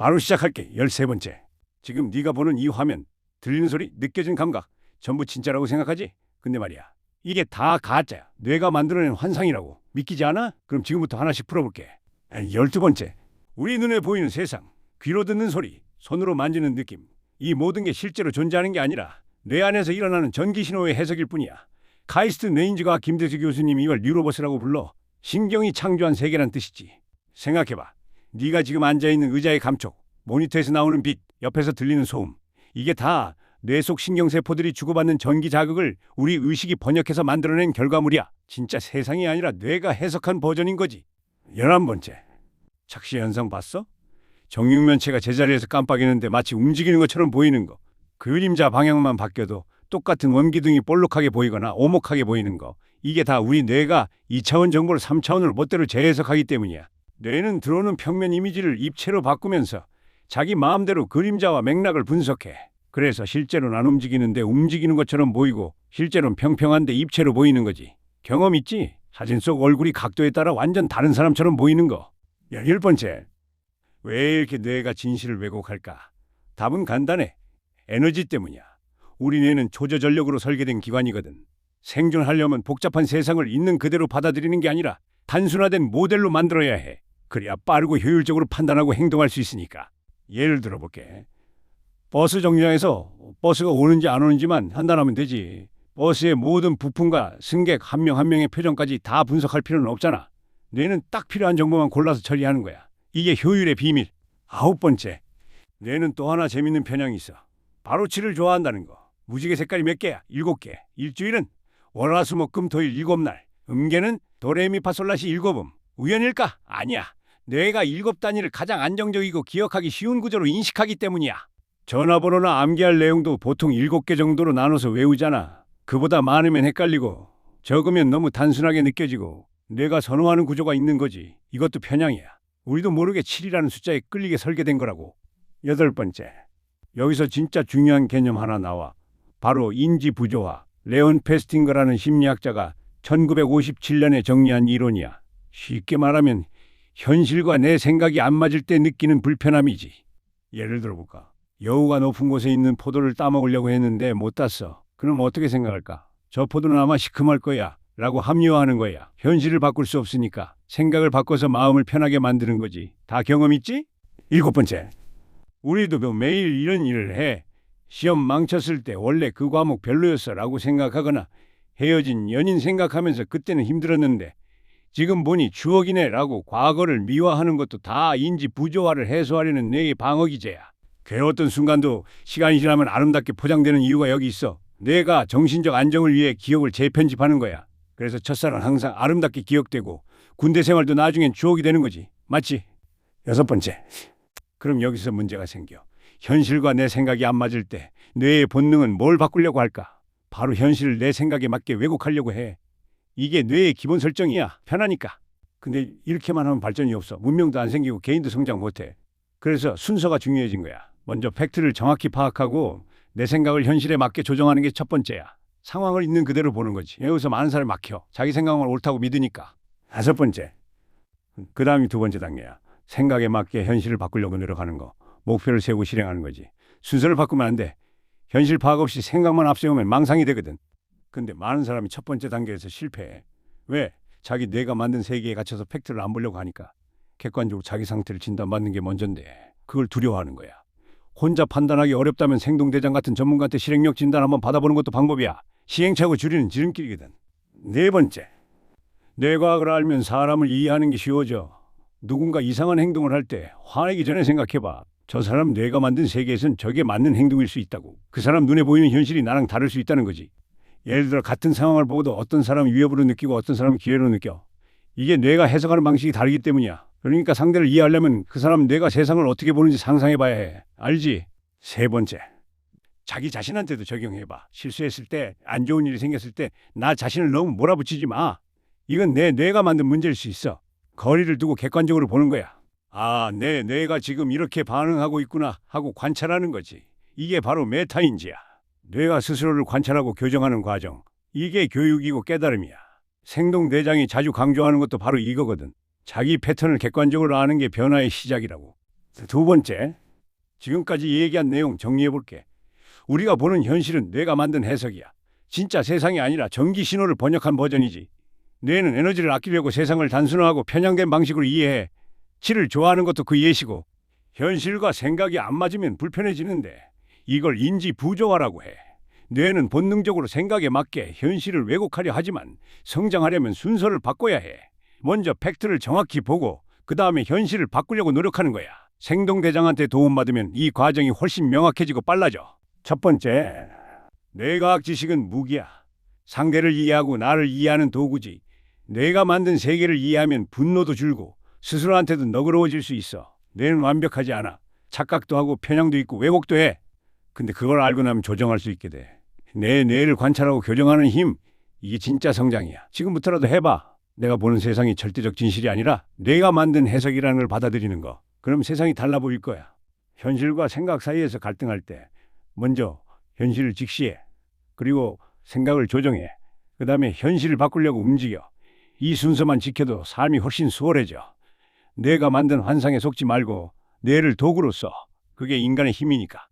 바로 시작할게. 13번째. 지금 네가 보는 이 화면, 들리는 소리, 느껴진 감각 전부 진짜라고 생각하지? 근데 말이야, 이게 다 가짜야. 뇌가 만들어낸 환상이라고. 믿기지 않아? 그럼 지금부터 하나씩 풀어볼게. 12번째. 우리 눈에 보이는 세상, 귀로 듣는 소리, 손으로 만지는 느낌, 이 모든 게 실제로 존재하는 게 아니라 뇌 안에서 일어나는 전기 신호의 해석일 뿐이야. 카이스트 뇌인지과 김대수 교수님이 이걸 뉴로버스라고 불러. 신경이 창조한 세계란 뜻이지. 생각해봐. 네가 지금 앉아있는 의자의 감촉, 모니터에서 나오는 빛, 옆에서 들리는 소음, 이게 다 뇌 속 신경세포들이 주고받는 전기 자극을 우리 의식이 번역해서 만들어낸 결과물이야. 진짜 세상이 아니라 뇌가 해석한 버전인 거지. 11번째. 착시 현상 봤어? 정육면체가 제자리에서 깜빡이는데 마치 움직이는 것처럼 보이는 거. 그림자 방향만 바뀌어도 똑같은 원기둥이 볼록하게 보이거나 오목하게 보이는 거. 이게 다 우리 뇌가 2차원 정보를 3차원으로 멋대로 재해석하기 때문이야. 뇌는 들어오는 평면 이미지를 입체로 바꾸면서 자기 마음대로 그림자와 맥락을 분석해. 그래서 실제로는 안 움직이는데 움직이는 것처럼 보이고 실제로는 평평한데 입체로 보이는 거지. 경험 있지? 사진 속 얼굴이 각도에 따라 완전 다른 사람처럼 보이는 거. 11번째. 왜 이렇게 뇌가 진실을 왜곡할까? 답은 간단해. 에너지 때문이야. 우리 뇌는 초저전력으로 설계된 기관이거든. 생존하려면 복잡한 세상을 있는 그대로 받아들이는 게 아니라 단순화된 모델로 만들어야 해. 그래야 빠르고 효율적으로 판단하고 행동할 수 있으니까. 예를 들어볼게. 버스 정류장에서 버스가 오는지 안 오는지만 판단하면 되지. 버스의 모든 부품과 승객 한 명 한 명의 표정까지 다 분석할 필요는 없잖아. 뇌는 딱 필요한 정보만 골라서 처리하는 거야. 이게 효율의 비밀. 9번째. 뇌는 또 하나 재밌는 편향이 있어. 바로 칠을 좋아한다는 거. 무지개 색깔이 몇 개야? 7개. 일주일은 월화수목금토일 7날. 음계는 도레미파솔라시 7음. 우연일까? 아니야. 뇌가 7단위를 가장 안정적이고 기억하기 쉬운 구조로 인식하기 때문이야. 전화번호나 암기할 내용도 보통 7개 정도로 나눠서 외우잖아. 그보다 많으면 헷갈리고 적으면 너무 단순하게 느껴지고 뇌가 선호하는 구조가 있는 거지. 이것도 편향이야. 우리도 모르게 7이라는 숫자에 끌리게 설계된 거라고. 8번째. 여기서 진짜 중요한 개념 하나 나와. 바로 인지부조화. 레온 페스팅거라는 심리학자가 1957년에 정리한 이론이야. 쉽게 말하면 현실과 내 생각이 안 맞을 때 느끼는 불편함이지. 예를 들어볼까? 여우가 높은 곳에 있는 포도를 따먹으려고 했는데 못 땄어. 그럼 어떻게 생각할까? 저 포도는 아마 시큼할 거야 라고 합리화하는 거야. 현실을 바꿀 수 없으니까 생각을 바꿔서 마음을 편하게 만드는 거지. 다 경험 있지? 7번째. 우리도 매일 이런 일을 해. 시험 망쳤을 때 원래 그 과목 별로였어 라고 생각하거나 헤어진 연인 생각하면서 그때는 힘들었는데 지금 보니 추억이네 라고 과거를 미화하는 것도 다 인지 부조화를 해소하려는 뇌의 방어 기제야. 괴로웠던 순간도 시간이 지나면 아름답게 포장되는 이유가 여기 있어. 뇌가 정신적 안정을 위해 기억을 재편집하는 거야. 그래서 첫사랑은 항상 아름답게 기억되고 군대 생활도 나중엔 추억이 되는 거지. 맞지? 6번째. 그럼 여기서 문제가 생겨. 현실과 내 생각이 안 맞을 때 뇌의 본능은 뭘 바꾸려고 할까? 바로 현실을 내 생각에 맞게 왜곡하려고 해. 이게 뇌의 기본 설정이야. 편하니까. 근데 이렇게만 하면 발전이 없어. 문명도 안 생기고 개인도 성장 못해. 그래서 순서가 중요해진 거야. 먼저 팩트를 정확히 파악하고 내 생각을 현실에 맞게 조정하는 게 첫 번째야. 상황을 있는 그대로 보는 거지. 여기서 많은 사람이 막혀. 자기 생각만 옳다고 믿으니까. 5번째. 그 다음이 2번째 단계야. 생각에 맞게 현실을 바꾸려고 노력하는 거. 목표를 세우고 실행하는 거지. 순서를 바꾸면 안 돼. 현실 파악 없이 생각만 앞세우면 망상이 되거든. 근데 많은 사람이 첫 번째 단계에서 실패해. 왜? 자기 뇌가 만든 세계에 갇혀서 팩트를 안 보려고 하니까. 객관적으로 자기 상태를 진단받는 게 먼저인데 그걸 두려워하는 거야. 혼자 판단하기 어렵다면 생동대장 같은 전문가한테 실행력 진단 한번 받아보는 것도 방법이야. 시행착오 줄이는 지름길이거든. 4번째. 뇌과학을 알면 사람을 이해하는 게 쉬워져. 누군가 이상한 행동을 할 때 화내기 전에 생각해봐. 저 사람 뇌가 만든 세계에선 저게 맞는 행동일 수 있다고. 그 사람 눈에 보이는 현실이 나랑 다를 수 있다는 거지. 예를 들어 같은 상황을 보고도 어떤 사람은 위협으로 느끼고 어떤 사람은 기회로 느껴. 이게 뇌가 해석하는 방식이 다르기 때문이야. 그러니까 상대를 이해하려면 그 사람 뇌가 세상을 어떻게 보는지 상상해봐야 해. 알지? 3번째. 자기 자신한테도 적용해봐. 실수했을 때, 안 좋은 일이 생겼을 때 나 자신을 너무 몰아붙이지 마. 이건 내 뇌가 만든 문제일 수 있어. 거리를 두고 객관적으로 보는 거야. 아, 내 뇌가 지금 이렇게 반응하고 있구나 하고 관찰하는 거지. 이게 바로 메타인지야. 뇌가 스스로를 관찰하고 교정하는 과정. 이게 교육이고 깨달음이야. 생동대장이 자주 강조하는 것도 바로 이거거든. 자기 패턴을 객관적으로 아는 게 변화의 시작이라고. 두 번째, 지금까지 얘기한 내용 정리해볼게. 우리가 보는 현실은 뇌가 만든 해석이야. 진짜 세상이 아니라 전기 신호를 번역한 버전이지. 뇌는 에너지를 아끼려고 세상을 단순화하고 편향된 방식으로 이해해. 치를 좋아하는 것도 그 예시고, 현실과 생각이 안 맞으면 불편해지는데 이걸 인지 부조화라고 해. 뇌는 본능적으로 생각에 맞게 현실을 왜곡하려 하지만 성장하려면 순서를 바꿔야 해. 먼저 팩트를 정확히 보고 그 다음에 현실을 바꾸려고 노력하는 거야. 생동대장한테 도움받으면 이 과정이 훨씬 명확해지고 빨라져. 첫 번째, 뇌과학 지식은 무기야. 상대를 이해하고 나를 이해하는 도구지. 뇌가 만든 세계를 이해하면 분노도 줄고 스스로한테도 너그러워질 수 있어. 뇌는 완벽하지 않아. 착각도 하고 편향도 있고 왜곡도 해. 근데 그걸 알고 나면 조정할 수 있게 돼. 내 뇌를 관찰하고 교정하는 힘, 이게 진짜 성장이야. 지금부터라도 해봐. 내가 보는 세상이 절대적 진실이 아니라 뇌가 만든 해석이라는 걸 받아들이는 거. 그럼 세상이 달라 보일 거야. 현실과 생각 사이에서 갈등할 때 먼저 현실을 직시해. 그리고 생각을 조정해. 그 다음에 현실을 바꾸려고 움직여. 이 순서만 지켜도 삶이 훨씬 수월해져. 뇌가 만든 환상에 속지 말고 뇌를 도구로 써. 그게 인간의 힘이니까.